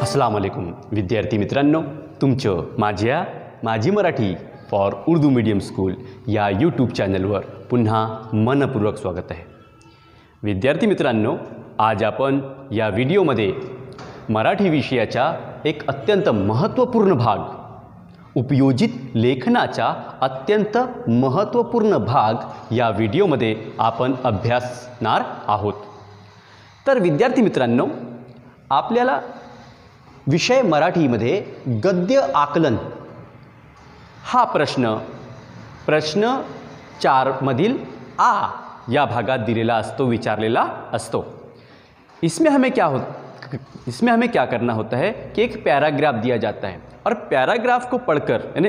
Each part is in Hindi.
अस्सलाम वालेकुम विद्यार्थी मित्रांनो, तुमचं माझी Marathi for Urdu medium school या यूट्यूब चॅनलवर पुन्हा मनपूर्वक स्वागत आहे। विद्यार्थी मित्रांनो, आज आपण या व्हिडिओमध्ये मराठी विषयाचा एक अत्यंत महत्त्वपूर्ण भाग, उपयोजित लेखनाचा अत्यंत महत्त्वपूर्ण भाग या व्हिडिओमध्ये आपण अभ्यासणार आहोत। तर विद्यार्थी मित्रांनो, आपल्याला विषय मराठीमध्ये गद्य आकलन हा प्रश्न 4 मधील आ या भागात दिलेला असतो, विचारलेला असतो। इसमें हमें क्या करना होता है कि एक पैराग्राफ दिया जाता है और पैराग्राफ को पढ़कर यानी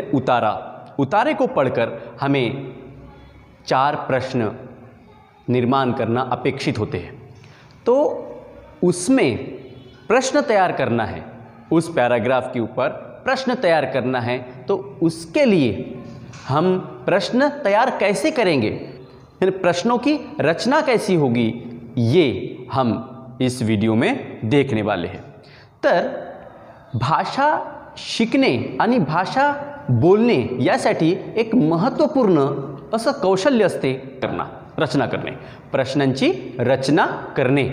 उतारे को पढ़कर हमें 4 प्रश्न निर्माण करना अपेक्षित होते हैं। तो उसमें प्रश्न तैयार करना है, उस पैराग्राफ के ऊपर प्रश्न तैयार करना है। तो उसके लिए हम प्रश्न तैयार कैसे करेंगे, यानी प्रश्नों की रचना कैसी होगी, ये हम इस वीडियो में देखने वाले हैं। तर भाषा शिकणे आणि भाषा बोलणे यासाठी एक महत्त्वपूर्ण असं कौशल्य असते रचना करणे, प्रश्नांची रचना करणे।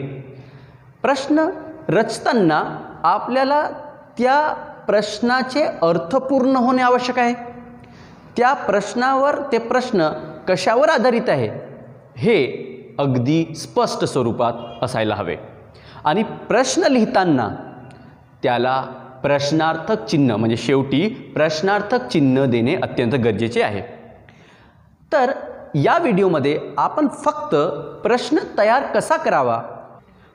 प्रश्न रचताना आपल्याला त्या प्रश्नाचे अर्थपूर्ण होणे आवश्यक आहे। त्या प्रश्नावर ते प्रश्न कशावर आधारित आहे हे अगदी स्पष्ट स्वरूपात असायला हवे आणि प्रश्न लिहिताना त्याला प्रश्नार्थक चिन्ह म्हणजे शेवटी प्रश्नार्थक चिन्ह देणे अत्यंत गरजेचे आहे। तर या व्हिडिओमध्ये आपण फक्त प्रश्न तयार कसा करावा,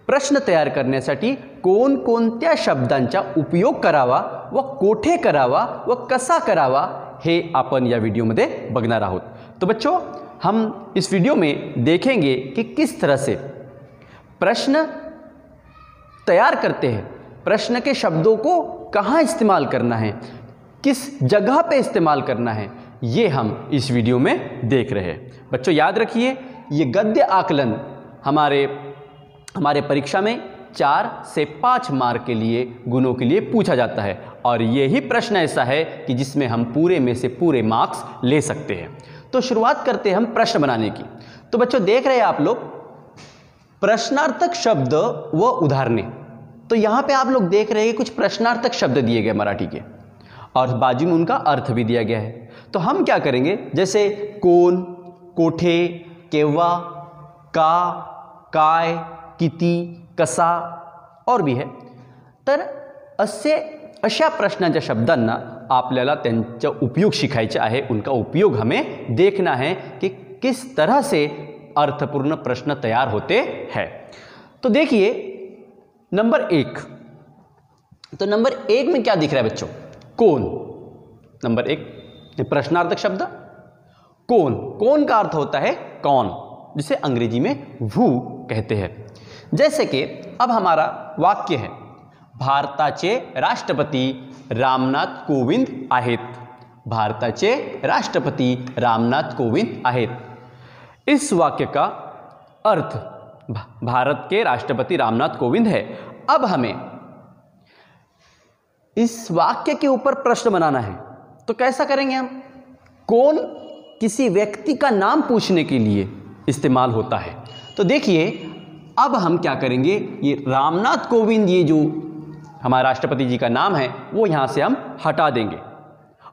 प्रश्न तयार करण्यासाठी कोणकोणत्या शब्दांचा उपयोग करावा व कोठे करावा व कसा करावा हे आपण या वीडियो में बघणार आहोत। तो बच्चों, हम इस वीडियो में देखेंगे कि किस तरह से प्रश्न तैयार करते हैं, प्रश्न के शब्दों को कहाँ इस्तेमाल करना है, किस जगह पे इस्तेमाल करना है, ये हम इस वीडियो में देख रहे हैं। बच्चों याद रखिए, ये गद्य आकलन हमारे परीक्षा में 4 से 5 मार्क के लिए गुणों के लिए पूछा जाता है और यही प्रश्न ऐसा है कि जिसमें हम पूरे में से पूरे मार्क्स ले सकते हैं। तो शुरुआत करते हैं हम प्रश्न बनाने की। तो बच्चों देख रहे हैं आप लोग प्रश्नार्थक शब्द व उदाहरणें। तो यहाँ पे आप लोग देख रहे हैं कुछ प्रश्नार्थक शब्द दिए गए मराठी के और बाजू में उनका अर्थ भी दिया गया है। तो हम क्या करेंगे, जैसे कोण, कोठे, केव्हा, का, काय, किती, कसा और भी है। तर अशा प्रश्नांच्या शब्दांना आपल्याला त्यांचा उपयोग शिकायचा आहे, उनका उपयोग हमें देखना है कि किस तरह से अर्थपूर्ण प्रश्न तैयार होते हैं। तो देखिए नंबर 1, तो नंबर 1 में क्या दिख रहा है बच्चों, कोण। नंबर 1 प्रश्नार्थक शब्द कोण। कोण का अर्थ होता है कौन, जिसे अंग्रेजी में who कहते हैं। जैसे कि अब हमारा वाक्य है, भारताचे राष्ट्रपति रामनाथ कोविंद आहेत। भारताचे राष्ट्रपति रामनाथ कोविंद आहेत। इस वाक्य का अर्थ भारत के राष्ट्रपति रामनाथ कोविंद है। अब हमें इस वाक्य के ऊपर प्रश्न बनाना है, तो कैसा करेंगे हम, कौन किसी व्यक्ति का नाम पूछने के लिए इस्तेमाल होता है। तो देखिए अब हम क्या करेंगे, ये रामनाथ कोविंद, ये जो हमारे राष्ट्रपति जी का नाम है, वो यहाँ से हम हटा देंगे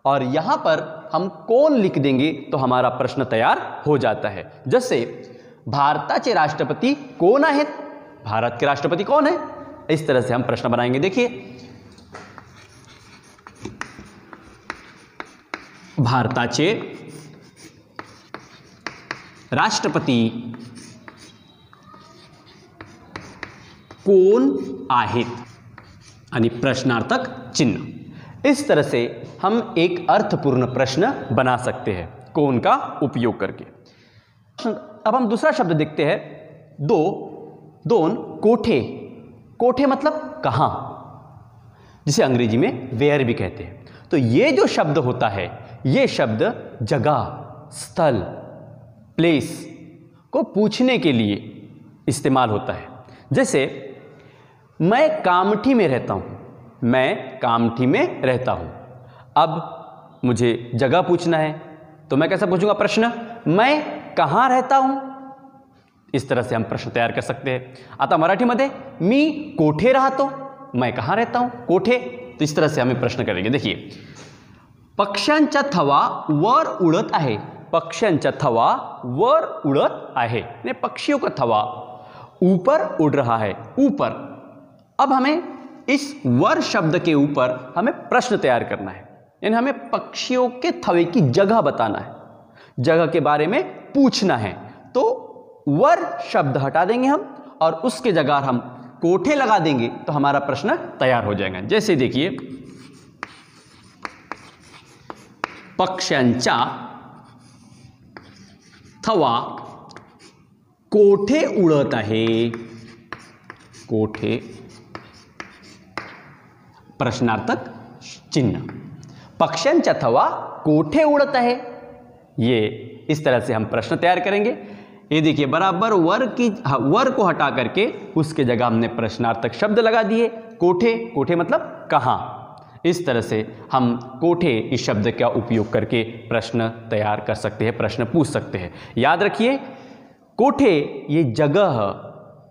और यहाँ पर हम कौन लिख देंगे तो हमारा प्रश्न तैयार हो जाता है। जैसे भारताचे राष्ट्रपति कौन आहेत, भारत के राष्ट्रपति कौन है, इस तरह से हम प्रश्न बनाएंगे। देखिए भारताचे राष्ट्रपति कोण आहेत आणि प्रश्नार्थक चिन्ह। इस तरह से हम एक अर्थपूर्ण प्रश्न बना सकते हैं कोण का उपयोग करके। अब हम दूसरा शब्द देखते हैं, दोन, कोठे। कोठे मतलब कहाँ, जिसे अंग्रेजी में वेयर भी कहते हैं। तो ये जो शब्द होता है, ये शब्द जगह, स्थल, प्लेस को पूछने के लिए इस्तेमाल होता है। जैसे मैं कामठी में रहता हूँ, मैं कामठी में रहता हूँ। अब मुझे जगह पूछना है तो मैं कैसा पूछूंगा प्रश्न, मैं कहाँ रहता हूँ। इस तरह से हम प्रश्न तैयार कर सकते हैं। आता मराठीमध्ये मी कोठे राहतो, मैं कहाँ रहता हूँ, कोठे। तो इस तरह से हमें प्रश्न करेंगे। देखिए, पक्ष्यांचा थवा वर उड़त आहे, पक्ष्यांचा थवा वर उड़त आहे, ने पक्षियों का थवा ऊपर उड़ रहा है, ऊपर। अब हमें इस वर शब्द के ऊपर हमें प्रश्न तैयार करना है, यानी हमें पक्षियों के थवे की जगह बताना है, जगह के बारे में पूछना है। तो वर शब्द हटा देंगे हम और उसके जगह हम कोठे लगा देंगे तो हमारा प्रश्न तैयार हो जाएगा। जैसे देखिए, पक्ष्यांचा थवा कोठे उड़त आहे, कोठे प्रश्नार्थक चिन्ह, पक्ष्यांचा थवा कोठे उड़त आहे। ये इस तरह से हम प्रश्न तैयार करेंगे। ये देखिए, बराबर वर को हटा करके उसके जगह हमने प्रश्नार्थक शब्द लगा दिए, कोठे। कोठे मतलब कहाँ। इस तरह से हम कोठे इस शब्द का उपयोग करके प्रश्न तैयार कर सकते हैं, प्रश्न पूछ सकते हैं। याद रखिए, कोठे ये जगह,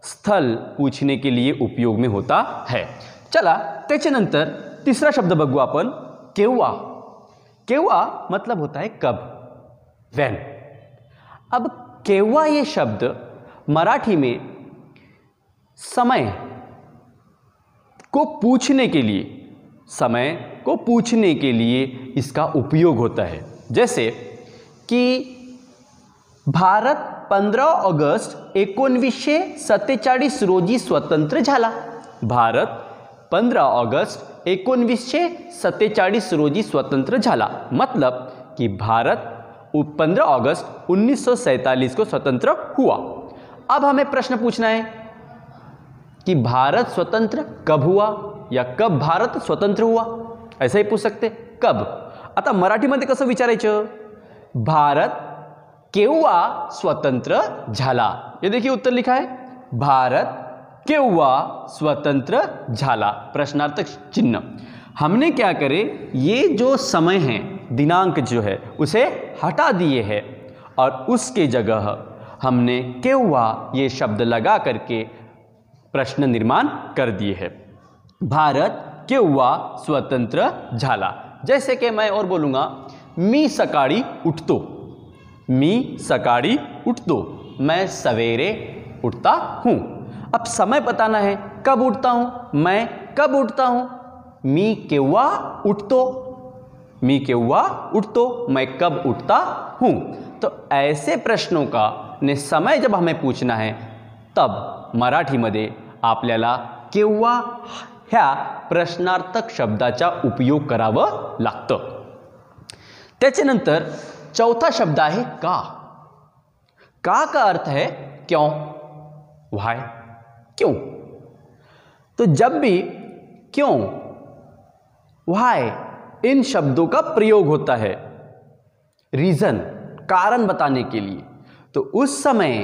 स्थल पूछने के लिए उपयोग में होता है। चला त्याच्यानंतर तिसरा शब्द बघू आपण, केव्हा। केव्हा मतलब होता है कब, व्हेन। अब केव्हा ये शब्द मराठी में समय को पूछने के लिए, समय को पूछने के लिए इसका उपयोग होता है। जैसे कि भारत 15 ऑगस्ट 1947 रोजी स्वतंत्र झाला। भारत 15 ऑगस्ट 1947 रोजी स्वतंत्र झाला, मतलब कि भारत 15 अगस्त 1947 को स्वतंत्र हुआ। अब हमें प्रश्न पूछना है कि भारत स्वतंत्र कब हुआ या कब भारत स्वतंत्र हुआ, ऐसा ही पूछ सकते, कब। आता मराठीमध्ये कसं विचारायचं, भारत केव्हा स्वतंत्र झाला। ये देखिए उत्तर लिखा है, भारत केव्हा स्वतंत्र झाला, प्रश्नार्थक चिन्ह। हमने क्या करे, ये जो समय है, दिनांक जो है उसे हटा दिए है और उसके जगह हमने केव्हा ये शब्द लगा करके प्रश्न निर्माण कर दिए है। भारत केव्हा स्वतंत्र झाला। जैसे कि मैं और बोलूँगा, मी सकाळी उठतो, मी सकाळी उठतो, मैं सवेरे उठता हूँ। अब समय बताना है, कब उठता हूँ, मैं कब उठता हूँ, मी केव्हा उठतो, मी केव्हा उठतो, मैं कब उठता हूँ। तो ऐसे प्रश्नों का ने समय जब हमें पूछना है तब मराठीमध्ये आपल्याला केव्हा ह्या प्रश्नार्थक शब्दाचा उपयोग करावं लागतं। त्याच्यानंतर चौथा शब्द आहे का। का अर्थ है क्यों, व्हाई, क्यों। तो जब भी क्यों, व्हाई इन शब्दों का प्रयोग होता है रीजन, कारण बताने के लिए, तो उस समय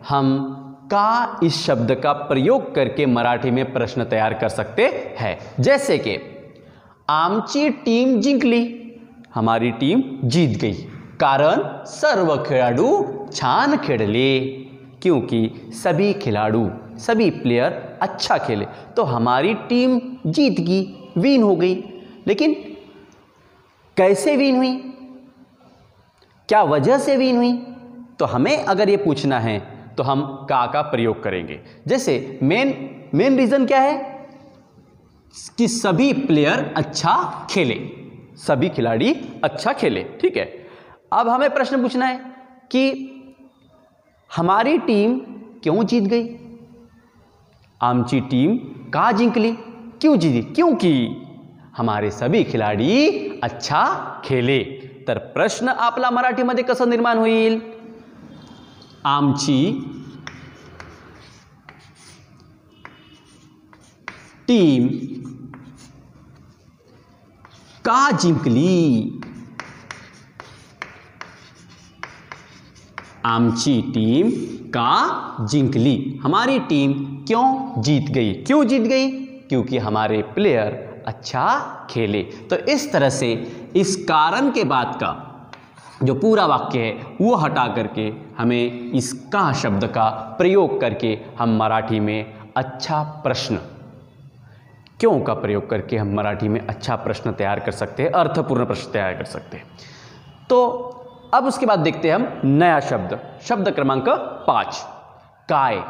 हम का इस शब्द का प्रयोग करके मराठी में प्रश्न तैयार कर सकते हैं। जैसे कि आमची टीम जिंकली, हमारी टीम जीत गई, कारण सर्व खिलाड़ू छान खेळले, क्योंकि सभी खिलाड़ू, सभी प्लेयर अच्छा खेले, तो हमारी टीम जीत गई, विन हो गई। लेकिन कैसे विन हुई, क्या वजह से विन हुई, तो हमें अगर ये पूछना है तो हम का प्रयोग करेंगे। जैसे मेन रीजन क्या है कि सभी प्लेयर अच्छा खेले, सभी खिलाड़ी अच्छा खेले, ठीक है। अब हमें प्रश्न पूछना है कि हमारी टीम क्यों जीत गई, आमची टीम का जिंकली, क्यों जीती, क्योंकि हमारे सभी खिलाड़ी अच्छा खेले। तर प्रश्न आपला मराठीमध्ये कसं निर्माण होईल, आमची टीम का जिंकली, आमची टीम का जिंकली, हमारी टीम क्यों जीत गई, क्यों जीत गई, क्योंकि हमारे प्लेयर अच्छा खेले। तो इस तरह से इस कारण के बाद का जो पूरा वाक्य है वो हटा करके हमें इस का शब्द का प्रयोग करके हम मराठी में अच्छा प्रश्न, क्यों का प्रयोग करके हम मराठी में अच्छा प्रश्न तैयार कर सकते हैं, अर्थपूर्ण प्रश्न तैयार कर सकते हैं। तो अब उसके बाद देखते हैं हम नया शब्द, शब्द क्रमांक 5, काय।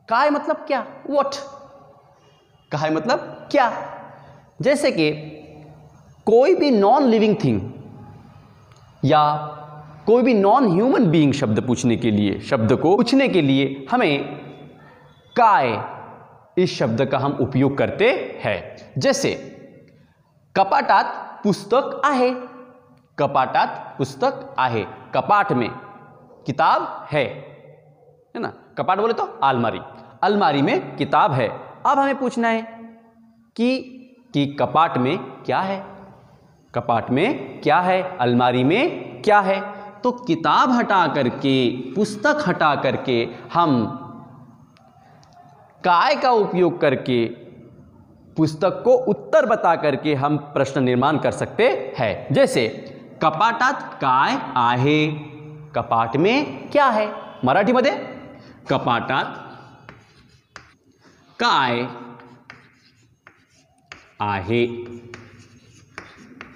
काय मतलब क्या? व्हाट। काय मतलब क्या? जैसे कि कोई भी नॉन लिविंग थिंग या कोई भी नॉन ह्यूमन बीइंग शब्द पूछने के लिए, शब्द को पूछने के लिए हमें काय इस शब्द का हम उपयोग करते हैं। जैसे कपाटात पुस्तक आहे, कपाटात पुस्तक आहे, कपाट में किताब है ना। कपाट बोले तो अलमारी, अलमारी में किताब है। अब हमें पूछना है कि कपाट में क्या है, कपाट में क्या है, अलमारी में क्या है। तो किताब हटा करके, पुस्तक हटा करके हम काय का उपयोग करके पुस्तक को उत्तर बता करके हम प्रश्न निर्माण कर सकते हैं। जैसे कपाटात काय आहे, कपाट में क्या है। मराठी मध्ये कपाटात काय आहे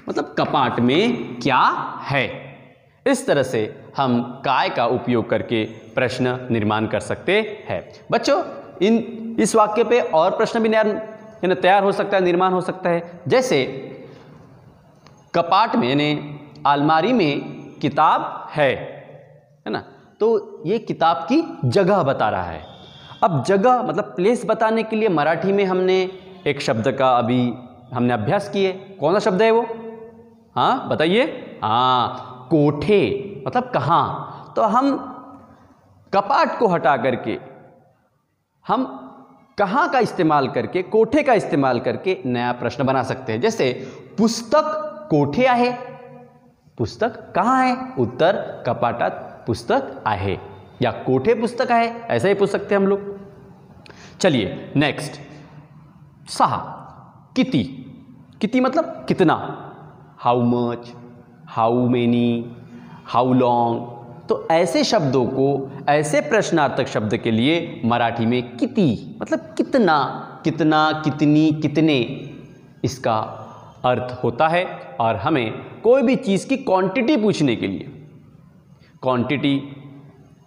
मतलब कपाट में क्या है। इस तरह से हम काय का उपयोग करके प्रश्न निर्माण कर सकते हैं। बच्चों इस वाक्य पे और प्रश्न भी तैयार हो सकता है, निर्माण हो सकता है। जैसे कपाट में यानी अलमारी में किताब है ना, तो ये किताब की जगह बता रहा है। अब जगह मतलब प्लेस बताने के लिए मराठी में हमने एक शब्द का अभी हमने अभ्यास किए। कौन सा शब्द है वो? हाँ बताइए। हाँ, कोठे मतलब कहाँ। तो हम कपाट को हटा करके हम कहाँ का इस्तेमाल करके, कोठे का इस्तेमाल करके नया प्रश्न बना सकते हैं। जैसे पुस्तक कोठे आहे, पुस्तक कहाँ है? उत्तर कपाटात पुस्तक आहे या कोठे पुस्तक आहे, ऐसा ही पूछ सकते हैं हम लोग। चलिए नेक्स्ट 6, किती। किती मतलब कितना, how much, how many, how long. तो ऐसे शब्दों को, ऐसे प्रश्नार्थक शब्द के लिए मराठी में किती मतलब कितना, कितना, कितनी, कितने इसका अर्थ होता है। और हमें कोई भी चीज़ की क्वांटिटी पूछने के लिए, क्वांटिटी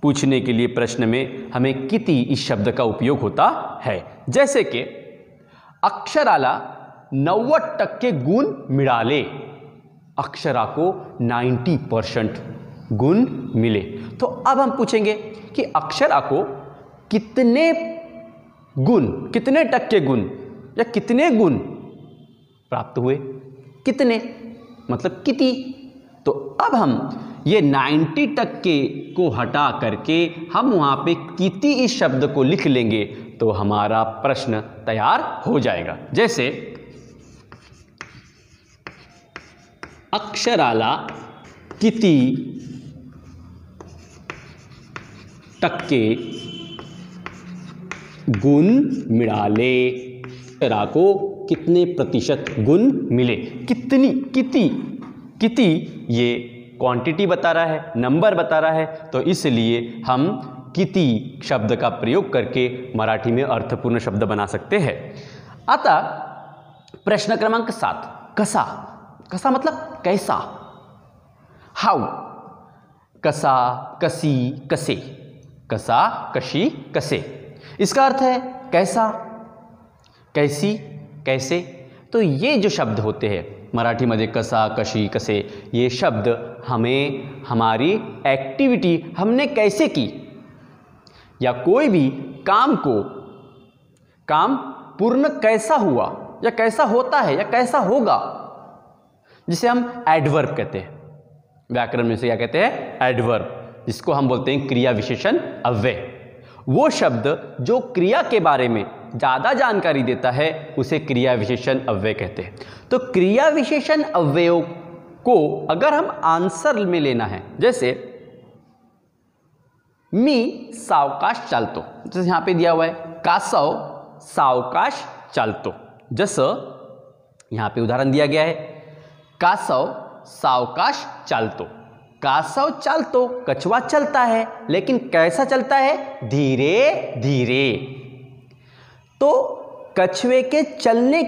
पूछने के लिए प्रश्न में हमें किती इस शब्द का उपयोग होता है। जैसे कि अक्षराला 90% गुण मिळाले, अक्षरा को 90% गुण मिले। तो अब हम पूछेंगे कि अक्षरा को कितने गुण, कितने टक्के गुण या कितने गुण प्राप्त हुए। कितने मतलब किती। तो अब हम ये 90% को हटा करके हम वहाँ पे किती इस शब्द को लिख लेंगे तो हमारा प्रश्न तैयार हो जाएगा। जैसे अक्षराला किती टक्के गुण मिळाले, अक्षरा को कितने प्रतिशत गुण मिले। कितनी, किती, किती ये क्वांटिटी बता रहा है, नंबर बता रहा है। तो इसलिए हम किती शब्द का प्रयोग करके मराठी में अर्थपूर्ण शब्द बना सकते हैं। आता प्रश्न क्रमांक 7, कसा। कसा मतलब कैसा, हाउ। कसा, कसी, कसे, कसा, कशी, कसे। इसका अर्थ है कैसा, कैसी, कैसे। तो ये जो शब्द होते हैं मराठी मध्ये कसा, कशी, कसे, ये शब्द हमें हमारी एक्टिविटी हमने कैसे की या कोई भी काम को, काम पूर्ण कैसा हुआ या कैसा होता है या कैसा होगा, जिसे हम एडवर्ब कहते हैं। व्याकरण में से क्या कहते हैं? एडवर्ब, जिसको हम बोलते हैं क्रिया विशेषण अव्यय। वो शब्द जो क्रिया के बारे में ज़्यादा जानकारी देता है उसे क्रिया विशेषण अव्यय कहते हैं। तो क्रिया विशेषण अव्ययों को अगर हम आंसर में लेना है, जैसे मी सावकाश चालतो, जैसे यहाँ पे दिया हुआ है कासव सावकाश चालतो। जसं यहाँ पे उदाहरण दिया गया है, कासव सावकाश चालतो। कासव चालतो, कछुआ चलता है, लेकिन कैसा चलता है? धीरे धीरे। तो कछुए के चलने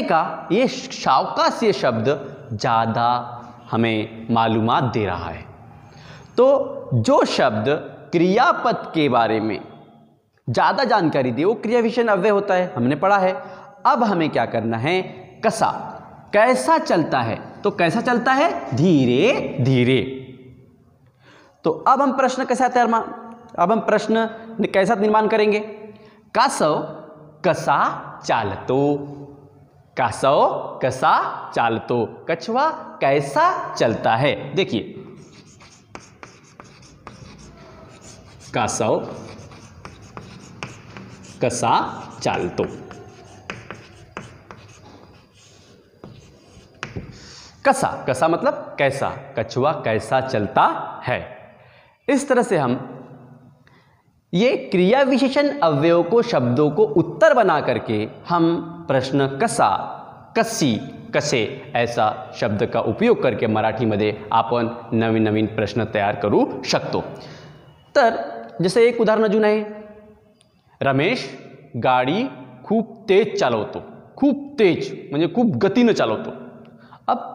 का ये सावकाश ये शब्द ज़्यादा हमें मालूमात दे रहा है। तो जो शब्द क्रियापद के बारे में ज़्यादा जानकारी दे वो क्रिया विशेषण अव्यय होता है, हमने पढ़ा है। अब हमें क्या करना है? कसा, कैसा चलता है? तो कैसा चलता है? धीरे धीरे। तो अब हम प्रश्न कैसा निर्माण करेंगे? कासव कसा चालतो। कासव कसा चालतो, कछुआ कैसा चलता है? देखिए, कासव कसा चालतो। कसा, कसा मतलब कैसा, कछुआ कैसा चलता है। इस तरह से हम ये क्रिया विशेषण अवयव को, शब्दों को उत्तर बना करके हम प्रश्न कसा, कशी, कसे ऐसा शब्द का उपयोग करके मराठीमध्ये आपण नवीन नवीन प्रश्न तयार करू शकतो। तर जसे एक उदाहरण अजून आहे, रमेश गाडी खूप तेज चालवतो। खूप तेज म्हणजे खूप गतीनं चालवतो। अब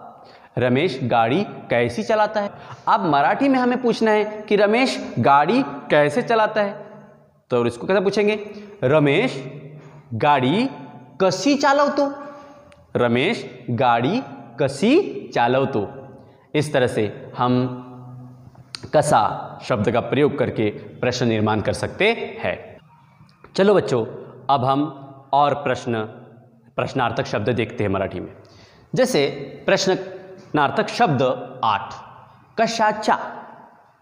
रमेश गाड़ी कैसी चलाता है? अब मराठी में हमें पूछना है कि रमेश गाड़ी कैसे चलाता है, तो इसको कैसे पूछेंगे? रमेश गाड़ी कशी चालवतो। रमेश गाड़ी कशी चालवतो। इस तरह से हम कसा शब्द का प्रयोग करके प्रश्न निर्माण कर सकते हैं। चलो बच्चों, अब हम और प्रश्नार्थक शब्द देखते हैं मराठी में। जैसे प्रश्नार्थक शब्द 8, कशाचा,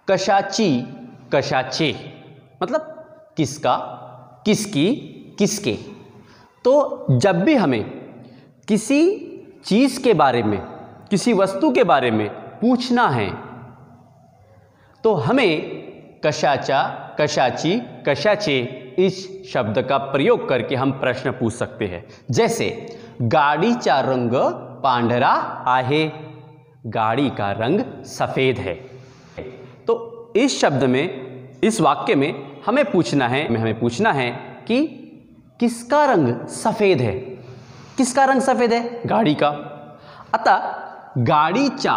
कशाची, कशाचे, मतलब किसका, किसकी, किसके। तो जब भी हमें किसी चीज़ के बारे में, किसी वस्तु के बारे में पूछना है तो हमें कशाचा, कशाची, कशाचे इस शब्द का प्रयोग करके हम प्रश्न पूछ सकते हैं। जैसे गाडीचा रंग पांढरा आहे, गाड़ी का रंग सफ़ेद है। तो इस शब्द में, इस वाक्य में हमें पूछना है कि किसका रंग सफ़ेद है। किसका रंग सफ़ेद है? गाड़ी का। अतः गाडीचा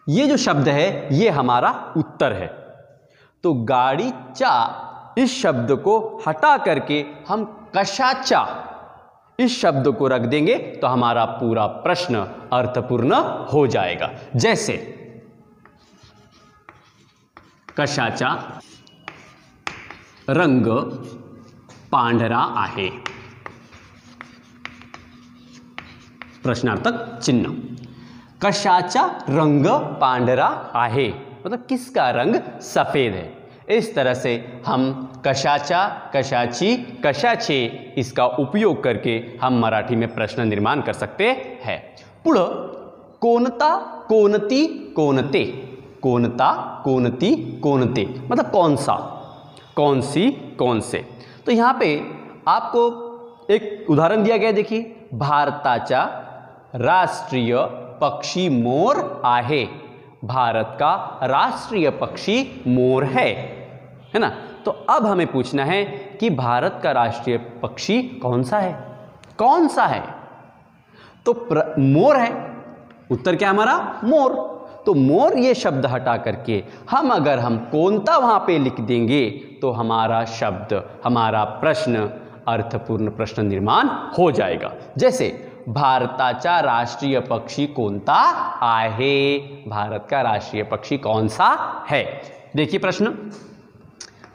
ये जो शब्द है ये हमारा उत्तर है। तो गाडीचा इस शब्द को हटा करके हम कशाचा इस शब्द को रख देंगे तो हमारा पूरा प्रश्न अर्थपूर्ण हो जाएगा। जैसे कशाचा रंग पांढरा आहे, प्रश्नार्थक चिन्ह। कशाचा रंग पांढरा आहे मतलब किसका रंग सफ़ेद है। इस तरह से हम कशाचा, कशाची, कशाचे इसका उपयोग करके हम मराठी में प्रश्न निर्माण कर सकते हैं। पुढं कोणता, कोणती, कोणते। कोणता, कोणती, कोणते मतलब कौन सा, कौन सी, कौन से। तो यहाँ पे आपको एक उदाहरण दिया गया, देखिए, भारताचा राष्ट्रीय पक्षी मोर आहे। भारत का राष्ट्रीय पक्षी मोर है ना। तो अब हमें पूछना है कि भारत का राष्ट्रीय पक्षी कौन सा है, कौन सा है। तो मोर है, उत्तर क्या हमारा? मोर। तो मोर ये शब्द हटा करके अगर हम कोणता वहाँ पे लिख देंगे तो हमारा शब्द, हमारा प्रश्न अर्थपूर्ण प्रश्न निर्माण हो जाएगा। जैसे भारताचा राष्ट्रीय पक्षी कोणता आहे, भारत का राष्ट्रीय पक्षी कौन सा है। देखिए प्रश्न,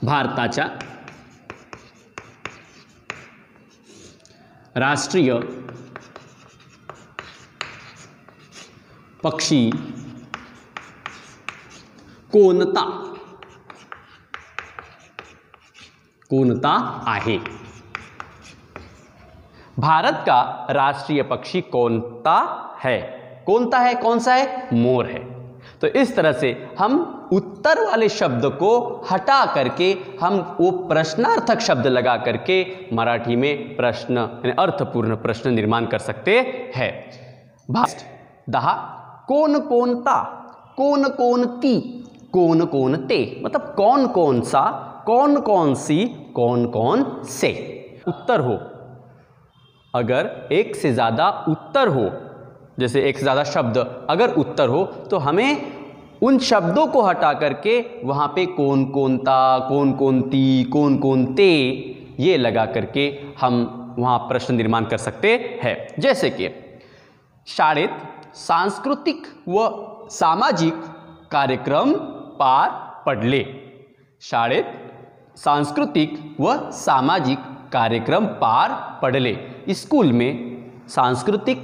भारताचा राष्ट्रीय पक्षी कोणता, कोणता आहे। भारत का राष्ट्रीय पक्षी कौनता है, कौनता है, कौन सा है? मोर है। तो इस तरह से हम उत्तर वाले शब्द को हटा करके हम वो प्रश्नार्थक शब्द लगा करके मराठी में प्रश्न यानी अर्थपूर्ण प्रश्न निर्माण कर सकते हैं। 10 कोण कोणता, कोण कोणती, कोण कोणते, मतलब कौन कौन सा, कौन कौन सी, कौन कौन से। उत्तर हो, अगर एक से ज़्यादा उत्तर हो, जैसे एक से ज़्यादा शब्द अगर उत्तर हो तो हमें उन शब्दों को हटा करके वहाँ पे कौन कौनता, कौन कौनती, कौन कौनते ये लगा करके हम वहाँ प्रश्न निर्माण कर सकते हैं। जैसे कि शाळेत सांस्कृतिक व सामाजिक कार्यक्रम पार पडले। शाळेत सांस्कृतिक व सामाजिक कार्यक्रम पार पडले। स्कूल में सांस्कृतिक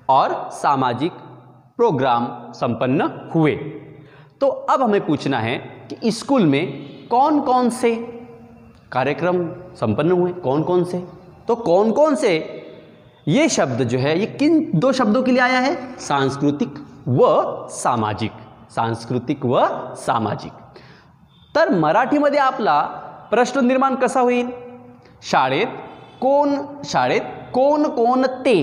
और सामाजिक प्रोग्राम संपन्न हुए। तो अब हमें पूछना है कि स्कूल में कौन कौन से कार्यक्रम संपन्न हुए, कौन कौन से। तो कौन कौन से ये शब्द जो है ये किन 2 शब्दों के लिए आया है, सांस्कृतिक व सामाजिक, सांस्कृतिक व सामाजिक। तर मराठीमध्ये आपला प्रश्न निर्माण कसा होईल, शाळेत कोण कोणते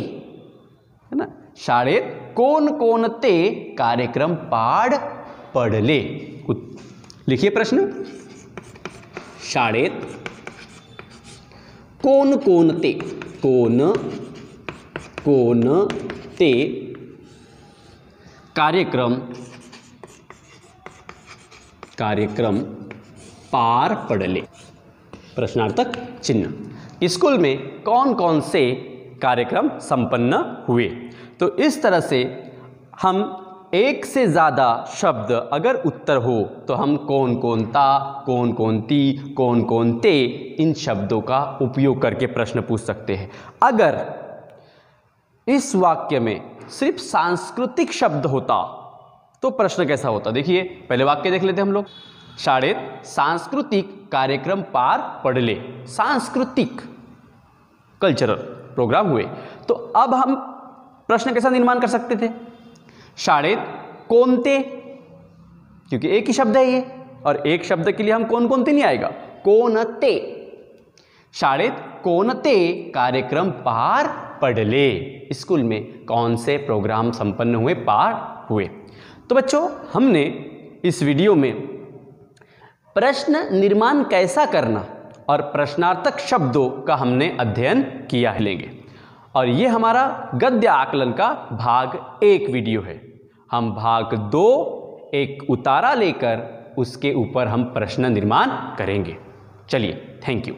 है ना, शाळेत कोण कोणते कार्यक्रम पार पडले। लिखिए प्रश्न, शाळेत कोण कोणते, कोण कोणते कार्यक्रम पार पडले। प्रश्नार्थक चिन्ह। स्कूल में कौन कौन से कार्यक्रम संपन्न हुए। तो इस तरह से हम एक से ज़्यादा शब्द अगर उत्तर हो तो हम कौन कौनता, कौन कौनती, कौन कौनते इन शब्दों का उपयोग करके प्रश्न पूछ सकते हैं। अगर इस वाक्य में सिर्फ सांस्कृतिक शब्द होता तो प्रश्न कैसा होता, देखिए पहले वाक्य देख लेते हैं हम लोग। शाळेत सांस्कृतिक कार्यक्रम पार पडले, सांस्कृतिक कल्चरल प्रोग्राम हुए। तो अब हम प्रश्न कैसा निर्माण कर सकते थे, शाळेत कोणते, क्योंकि एक ही शब्द है ये और एक शब्द के लिए हम कौन कोणते नहीं आएगा, कोणते। शाळेत कोणते कार्यक्रम पार पडले, स्कूल में कौन से प्रोग्राम संपन्न हुए, पार हुए। तो बच्चों हमने इस वीडियो में प्रश्न निर्माण कैसा करना और प्रश्नार्थक शब्दों का हमने अध्ययन किया है लेंगे। और ये हमारा गद्य आकलन का भाग 1 वीडियो है। हम भाग 2 एक उतारा लेकर उसके ऊपर हम प्रश्न निर्माण करेंगे। चलिए, थैंक यू।